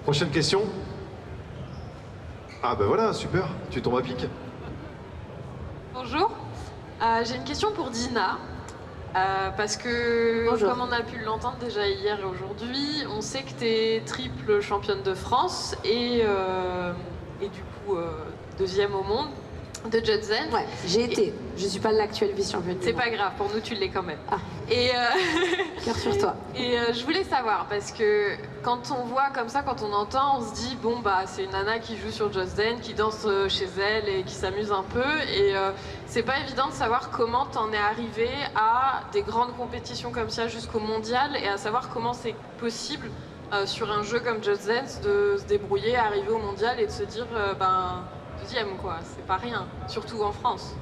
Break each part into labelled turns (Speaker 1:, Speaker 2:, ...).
Speaker 1: Prochaine question. Ah bah voilà, super, tu tombes à pic.
Speaker 2: Bonjour, j'ai une question pour Dina. Parce que,
Speaker 3: Bonjour.
Speaker 2: comme on a pu l'entendre déjà hier et aujourd'hui, on sait que tu es triple championne de France et du coup deuxième au monde de Just Dance.
Speaker 3: Ouais, j'ai été. Je suis pas l'actuelle vice-championne.
Speaker 2: C'est pas grave, pour nous tu l'es quand même.
Speaker 3: Ah.
Speaker 2: Et
Speaker 3: cœur sur toi.
Speaker 2: Et je voulais savoir, parce que quand on voit comme ça, quand on entend, on se dit, bon bah c'est une nana qui joue sur Just Dance, qui danse chez elle et qui s'amuse un peu. Et c'est pas évident de savoir comment t'en es arrivé à des grandes compétitions comme ça jusqu'au mondial, et à savoir comment c'est possible sur un jeu comme Just Dance de se débrouiller, arriver au mondial et de se dire, deuxième quoi, c'est pas rien, surtout en France.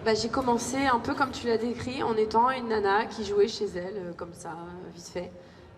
Speaker 3: Bah, j'ai commencé un peu comme tu l'as décrit, en étant une nana qui jouait chez elle, comme ça, vite fait.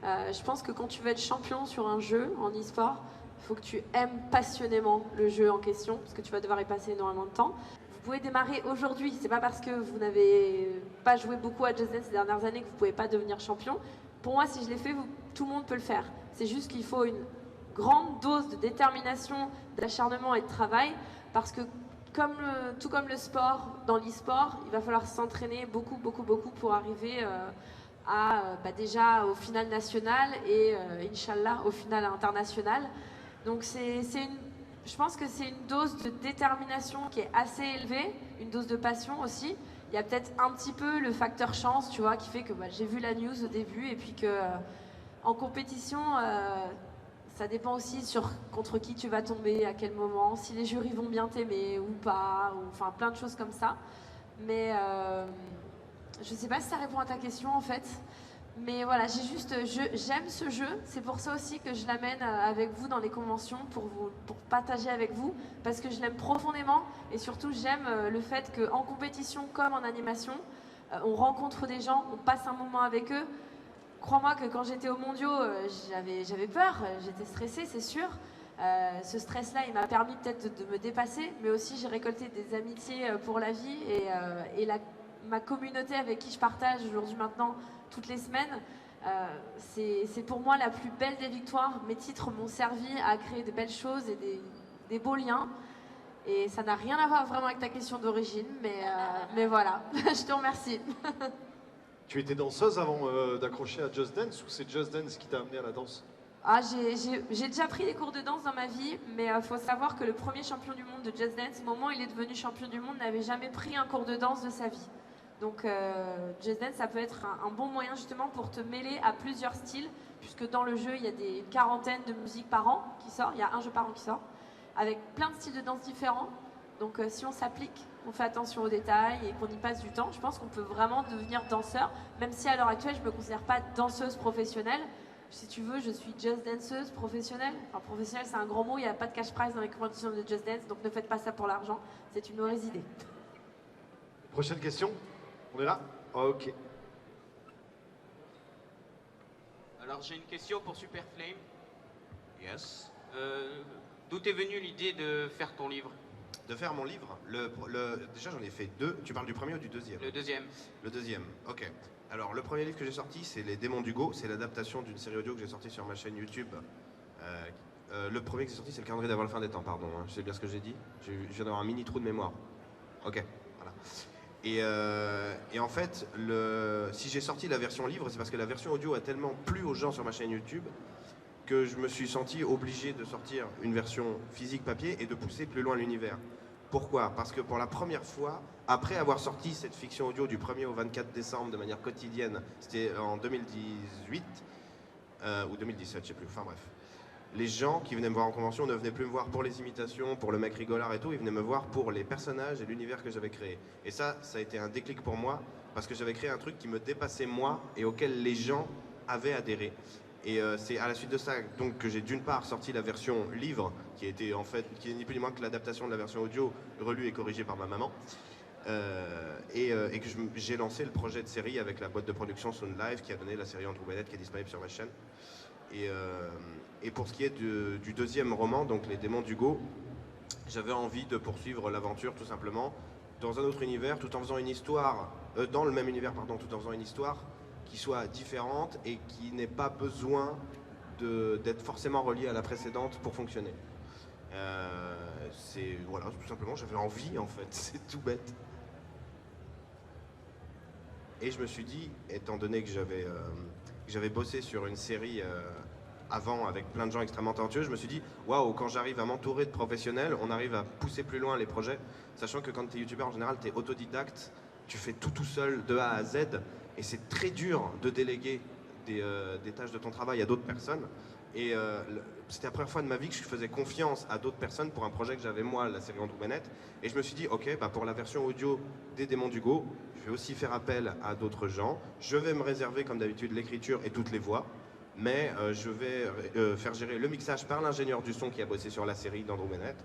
Speaker 3: Je pense que quand tu veux être champion sur un jeu en e-sport, il faut que tu aimes passionnément le jeu en question, parce que tu vas devoir y passer énormément de temps. Vous pouvez démarrer aujourd'hui, c'est pas parce que vous n'avez pas joué beaucoup à Just Dance ces dernières années que vous pouvez pas devenir champion. Pour moi, si je l'ai fait, tout le monde peut le faire. C'est juste qu'il faut une grande dose de détermination, d'acharnement et de travail, parce que tout comme le sport, dans l'e-sport, il va falloir s'entraîner beaucoup pour arriver déjà au final national et Inch'Allah au final international. Donc je pense que c'est une dose de détermination qui est assez élevée, une dose de passion aussi. Il y a peut-être un petit peu le facteur chance, tu vois, qui fait que j'ai vu la news au début et puis que en compétition, ça dépend aussi sur contre qui tu vas tomber, à quel moment, si les jurys vont bien t'aimer ou pas, ou enfin plein de choses comme ça. Mais je sais pas si ça répond à ta question en fait. Mais voilà, j'aime ce jeu, c'est pour ça aussi que je l'amène avec vous dans les conventions, pour partager avec vous, parce que je l'aime profondément et surtout j'aime le fait qu'en compétition comme en animation, on rencontre des gens, on passe un moment avec eux. Crois-moi que quand j'étais aux mondiaux, j'avais peur, j'étais stressée, c'est sûr. Ce stress-là, il m'a permis peut-être de me dépasser, mais aussi j'ai récolté des amitiés pour la vie et ma communauté avec qui je partage aujourd'hui maintenant toutes les semaines, c'est pour moi la plus belle des victoires. Mes titres m'ont servi à créer de belles choses et des beaux liens. Et ça n'a rien à voir vraiment avec ta question d'origine, mais voilà, je te remercie.
Speaker 1: Tu étais danseuse avant d'accrocher à Just Dance, ou c'est Just Dance qui t'a amené à la danse?
Speaker 3: Ah, j'ai déjà pris des cours de danse dans ma vie, mais faut savoir que le premier champion du monde de Just Dance, au moment où il est devenu champion du monde, n'avait jamais pris un cours de danse de sa vie. Donc Just Dance, ça peut être un bon moyen justement pour te mêler à plusieurs styles, puisque dans le jeu, il y a une quarantaine de musiques par an qui sort, il y a un jeu par an qui sort, avec plein de styles de danse différents. Donc si on s'applique, on fait attention aux détails et qu'on y passe du temps, je pense qu'on peut vraiment devenir danseur, même si à l'heure actuelle, je ne me considère pas danseuse professionnelle. Si tu veux, je suis Just Danceuse professionnelle. Enfin, professionnelle, c'est un grand mot, il n'y a pas de cash prize dans les compétitions de Just Dance, donc ne faites pas ça pour l'argent, c'est une mauvaise idée.
Speaker 1: Prochaine question. On est là? Ok.
Speaker 4: Alors j'ai une question pour Super Flame. Yes. D'où est venue l'idée de faire ton livre?
Speaker 5: De faire mon livre, déjà j'en ai fait deux. Tu parles du premier ou du deuxième?
Speaker 4: Le deuxième.
Speaker 5: Le deuxième, ok. Alors le premier livre que j'ai sorti, c'est Les Démons d'Hugo. C'est l'adaptation d'une série audio que j'ai sortie sur ma chaîne YouTube. Le premier que j'ai sorti, c'est Le Calendrier d'avant la fin des temps, pardon. Hein. Je sais bien ce que j'ai dit. Je viens d'avoir un mini trou de mémoire. Ok, voilà. Et en fait, si j'ai sorti la version livre, c'est parce que la version audio a tellement plu aux gens sur ma chaîne YouTube que je me suis senti obligé de sortir une version physique papier et de pousser plus loin l'univers. Pourquoi? Parce que pour la première fois, après avoir sorti cette fiction audio du 1er au 24 décembre de manière quotidienne, c'était en 2018 ou 2017, je sais plus, enfin bref. Les gens qui venaient me voir en convention ne venaient plus me voir pour les imitations, pour le mec rigolard et tout, ils venaient me voir pour les personnages et l'univers que j'avais créé. Et ça a été un déclic pour moi, parce que j'avais créé un truc qui me dépassait moi et auquel les gens avaient adhéré. Et c'est à la suite de ça donc, que j'ai d'une part sorti la version livre, qui est ni plus ni moins que l'adaptation de la version audio relue et corrigée par ma maman. Et que j'ai lancé le projet de série avec la boîte de production Sound Live qui a donné la série Andrew Bennett qui est disponible sur ma chaîne. Et pour ce qui est du deuxième roman, donc Les Démons d'Hugo, j'avais envie de poursuivre l'aventure tout simplement dans un autre univers, tout en faisant une histoire, dans le même univers, pardon, tout en faisant une histoire qui soit différente et qui n'ait pas besoin d'être forcément reliée à la précédente pour fonctionner. Voilà, tout simplement, j'avais envie en fait, c'est tout bête. Et je me suis dit, étant donné que j'avais bossé sur une série avant avec plein de gens extrêmement talentueux, je me suis dit, waouh, quand j'arrive à m'entourer de professionnels, on arrive à pousser plus loin les projets, sachant que quand tu es youtubeur en général, tu es autodidacte, tu fais tout seul de A à Z, et c'est très dur de déléguer des tâches de ton travail à d'autres personnes. Et c'était la première fois de ma vie que je faisais confiance à d'autres personnes pour un projet que j'avais moi, la série Andrew Bennett. Et je me suis dit, ok, bah pour la version audio des Démons d'Hugo, je vais aussi faire appel à d'autres gens. Je vais me réserver, comme d'habitude, l'écriture et toutes les voix. Mais je vais faire gérer le mixage par l'ingénieur du son qui a bossé sur la série d'Andrew Bennett.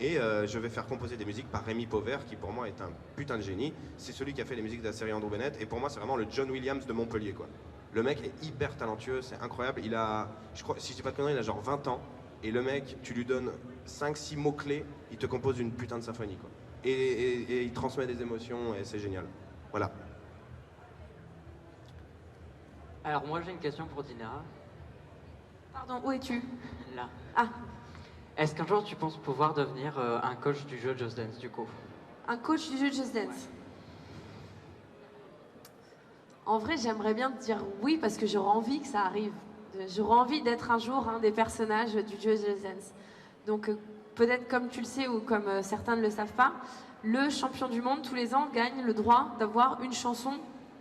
Speaker 5: Et je vais faire composer des musiques par Rémi Pauvert, qui pour moi est un putain de génie. C'est celui qui a fait les musiques de la série Andrew Bennett. Et pour moi, c'est vraiment le John Williams de Montpellier, quoi. Le mec est hyper talentueux, c'est incroyable. Il a, je crois, si je dis pas de conneries, il a genre 20 ans. Et le mec, tu lui donnes 5-6 mots-clés, il te compose une putain de symphonie, quoi. Et il transmet des émotions et c'est génial. Voilà.
Speaker 6: Alors moi j'ai une question pour Dina.
Speaker 3: Pardon, où es-tu?
Speaker 6: Là.
Speaker 3: Ah,
Speaker 6: Est-ce qu'un jour tu penses pouvoir devenir un coach du jeu Just Dance du coup?
Speaker 3: un coach du jeu Just Dance. En vrai, j'aimerais bien te dire oui parce que j'aurais envie que ça arrive. J'aurais envie d'être un jour un des personnages du jeu Just Dance. Donc peut-être comme tu le sais ou comme certains ne le savent pas, le champion du monde tous les ans gagne le droit d'avoir une chanson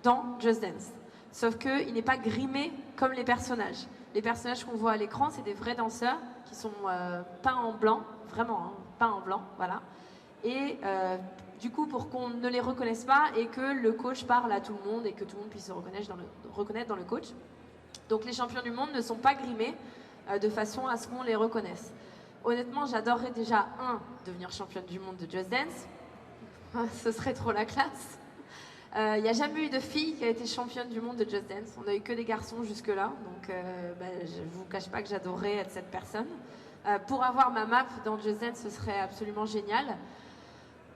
Speaker 3: dans Just Dance. Sauf qu'il n'est pas grimé comme les personnages. Les personnages qu'on voit à l'écran, c'est des vrais danseurs qui sont peints en blanc, vraiment hein, peints en blanc, voilà. Et du coup, pour qu'on ne les reconnaisse pas et que le coach parle à tout le monde et que tout le monde puisse se reconnaître dans le coach. Donc les champions du monde ne sont pas grimés de façon à ce qu'on les reconnaisse. Honnêtement, j'adorerais déjà, devenir championne du monde de Just Dance. Ce serait trop la classe. Il n'y a jamais eu de fille qui a été championne du monde de Just Dance. On n'a eu que des garçons jusque-là. Donc je ne vous cache pas que j'adorerais être cette personne. Pour avoir ma map dans Just Dance, ce serait absolument génial.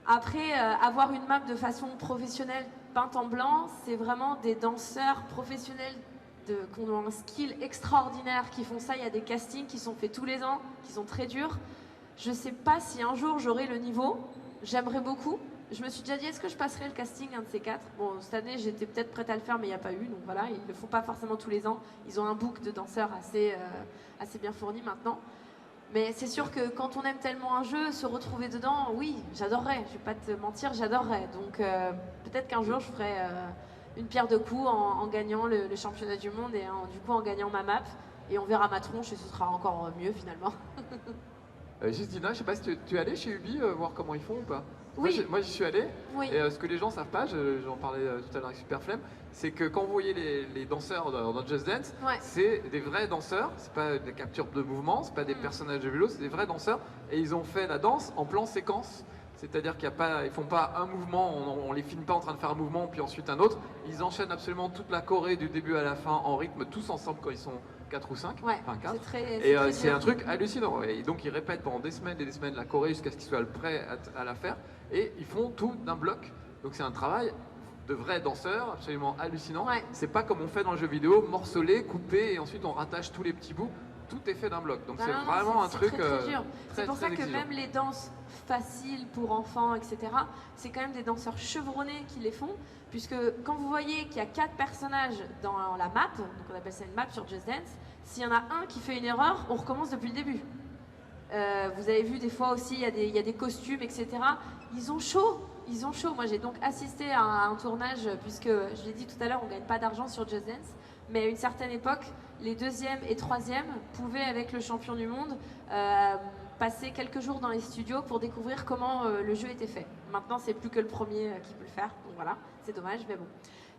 Speaker 3: Après, avoir une map de façon professionnelle peinte en blanc, c'est vraiment des danseurs professionnels qui ont un skill extraordinaire, qui font ça. Il y a des castings qui sont faits tous les ans, qui sont très durs. Je ne sais pas si un jour j'aurai le niveau. J'aimerais beaucoup. Je me suis déjà dit, est-ce que je passerai le casting, un de ces quatre? Bon, cette année, j'étais peut-être prête à le faire, mais il n'y a pas eu. Donc voilà, ils ne le font pas forcément tous les ans. Ils ont un book de danseurs assez bien fourni maintenant. Mais c'est sûr que quand on aime tellement un jeu, se retrouver dedans, oui, j'adorerais. Je ne vais pas te mentir, j'adorerais. Donc peut-être qu'un jour, je ferai une pierre de coups en gagnant le championnat du monde et du coup en gagnant ma map. Et on verra ma tronche et ce sera encore mieux finalement.
Speaker 7: Juste Dina, je sais pas si tu es allé chez Ubi voir comment ils font ou pas?
Speaker 3: Oui.
Speaker 7: Moi j'y suis allé.
Speaker 3: Oui.
Speaker 7: Et ce que les gens savent pas, j'en parlais tout à l'heure avec Superflemme, c'est que quand vous voyez les danseurs dans Just Dance,
Speaker 3: Ouais.
Speaker 7: c'est des vrais danseurs, c'est pas des captures de mouvement, c'est pas des personnages de vélo, c'est des vrais danseurs et ils ont fait la danse en plan séquence. C'est-à-dire qu'ils font pas un mouvement, on les filme pas en train de faire un mouvement puis ensuite un autre. Ils enchaînent absolument toute la choré du début à la fin en rythme, tous ensemble quand ils sont 4 ou 5.
Speaker 3: Ouais,
Speaker 7: Enfin 4.
Speaker 3: c'est très
Speaker 7: Et c'est
Speaker 3: dur.
Speaker 7: un truc hallucinant. Et donc ils répètent pendant des semaines et des semaines la choré jusqu'à ce qu'ils soient prêts à la faire. Et ils font tout d'un bloc. Donc c'est un travail de vrais danseurs absolument hallucinant.
Speaker 3: Ouais.
Speaker 7: C'est pas comme on fait dans le jeu vidéo, morcelé, coupé et ensuite on rattache tous les petits bouts. Tout est fait d'un bloc. Donc
Speaker 3: Non,
Speaker 7: c'est
Speaker 3: non,
Speaker 7: vraiment un
Speaker 3: c'est
Speaker 7: truc
Speaker 3: très dur.
Speaker 7: très,
Speaker 3: C'est pour
Speaker 7: très
Speaker 3: ça que
Speaker 7: exigeant.
Speaker 3: même les danses faciles pour enfants, etc., c'est quand même des danseurs chevronnés qui les font, puisque quand vous voyez qu'il y a 4 personnages dans la map, donc on appelle ça une map sur Just Dance, s'il y en a un qui fait une erreur, on recommence depuis le début. Vous avez vu des fois aussi, il y a des costumes, etc. Ils ont chaud. Moi j'ai donc assisté à un tournage, puisque je l'ai dit tout à l'heure, on ne gagne pas d'argent sur Just Dance, mais à une certaine époque, les 2e et 3e pouvaient, avec le champion du monde, passer quelques jours dans les studios pour découvrir comment le jeu était fait. Maintenant, c'est plus que le premier qui peut le faire, donc voilà, c'est dommage, mais bon.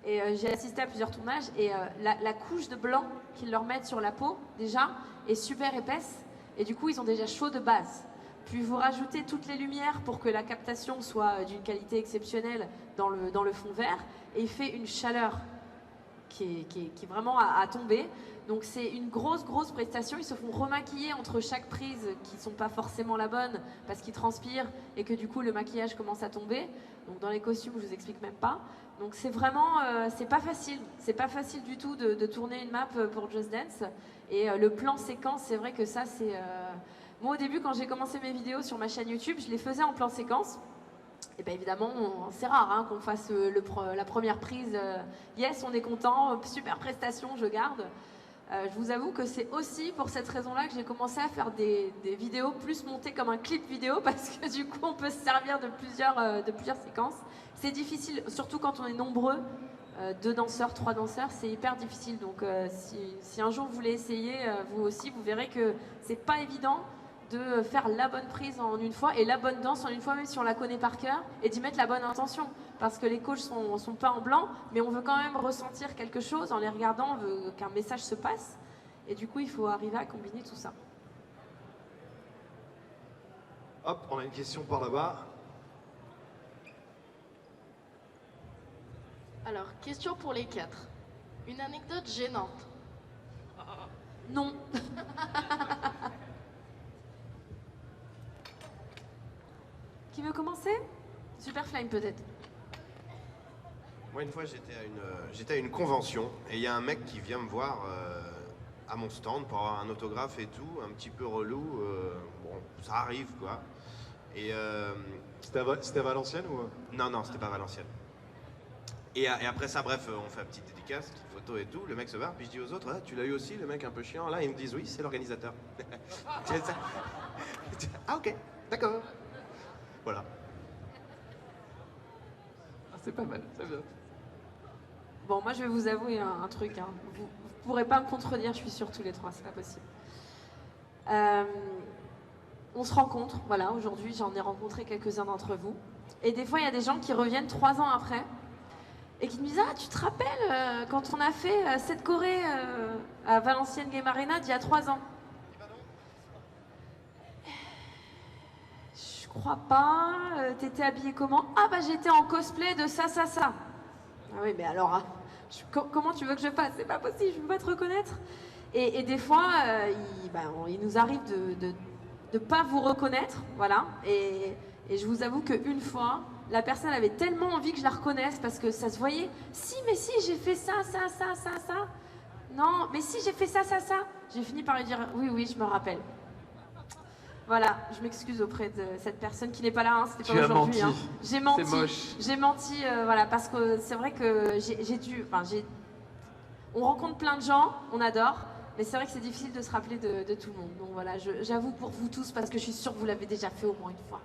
Speaker 3: Et j'ai assisté à plusieurs tournages, et la couche de blanc qu'ils leur mettent sur la peau, déjà, est super épaisse, et du coup, ils ont déjà chaud de base. puis vous rajoutez toutes les lumières pour que la captation soit d'une qualité exceptionnelle dans le fond vert, et il fait une chaleur qui est vraiment à tomber. Donc c'est une grosse prestation. Ils se font remaquiller entre chaque prise qui ne sont pas forcément la bonne parce qu'ils transpirent et que du coup le maquillage commence à tomber. Donc dans les costumes, je vous explique même pas. Donc c'est vraiment, c'est pas facile du tout de tourner une map pour Just Dance. Et le plan séquence, c'est vrai que ça c'est... Moi au début quand j'ai commencé mes vidéos sur ma chaîne YouTube, je les faisais en plan séquence. Et bien évidemment, c'est rare hein, qu'on fasse la première prise. Yes, on est content, super prestation, je garde. Je vous avoue que c'est aussi pour cette raison-là que j'ai commencé à faire des vidéos plus montées comme un clip vidéo parce que du coup on peut se servir de plusieurs séquences. C'est difficile, surtout quand on est nombreux, 2 danseurs, 3 danseurs, c'est hyper difficile. Donc si un jour vous voulez essayer, vous aussi, vous verrez que c'est pas évident de faire la bonne prise en une fois et la bonne danse en une fois, même si on la connaît par cœur, et d'y mettre la bonne intention. Parce que les coachs sont pas en blanc, mais on veut quand même ressentir quelque chose en les regardant, on veut qu'un message se passe. Et du coup, il faut arriver à combiner tout ça.
Speaker 1: Hop, on a une question par là-bas.
Speaker 8: Alors, question pour les 4. Une anecdote gênante.
Speaker 3: Non. Qui veut commencer? Super Flame peut-être.
Speaker 5: Moi, une fois, j'étais à une convention et il y a un mec qui vient me voir à mon stand pour avoir un autographe et tout, un petit peu relou. Bon, ça arrive, quoi. Et
Speaker 1: C'était à Valenciennes ou...
Speaker 5: non, c'était pas Valenciennes. Et après ça, bref, on fait une petite dédicace, petite photo et tout. Le mec se barre, puis je dis aux autres, ah, tu l'as eu aussi, le mec un peu chiant. Là, ils me disent, oui, c'est l'organisateur. Ah, ok, d'accord. Voilà.
Speaker 7: Ah, c'est pas mal, c'est bien.
Speaker 3: Bon, moi je vais vous avouer un truc. Hein. Vous pourrez pas me contredire, je suis sûre tous les 3, c'est pas possible. On se rencontre, voilà, aujourd'hui j'en ai rencontré quelques-uns d'entre vous. Et des fois il y a des gens qui reviennent 3 ans après et qui me disent « Ah, tu te rappelles quand on a fait cette choré à Valenciennes Game Arena d'il y a 3 ans ?» Je crois pas, t'étais habillée comment? Ah bah j'étais en cosplay de ça. Ah oui, mais alors, comment tu veux que je fasse? C'est pas possible, je peux pas te reconnaître. Et des fois, il nous arrive de ne pas vous reconnaître, voilà. Et je vous avoue qu'une fois, la personne avait tellement envie que je la reconnaisse parce que ça se voyait. Si, mais si, j'ai fait ça. Non, mais si, j'ai fait ça. J'ai fini par lui dire, oui, je me rappelle. Voilà, je m'excuse auprès de cette personne qui n'est pas là, hein, c'était pas aujourd'hui. Hein. J'ai menti.
Speaker 7: C'est moche.
Speaker 3: J'ai menti, voilà, parce que c'est vrai que on rencontre plein de gens, on adore, mais c'est vrai que c'est difficile de se rappeler de tout le monde. Donc voilà, j'avoue pour vous tous, parce que je suis sûre que vous l'avez déjà fait au moins une fois.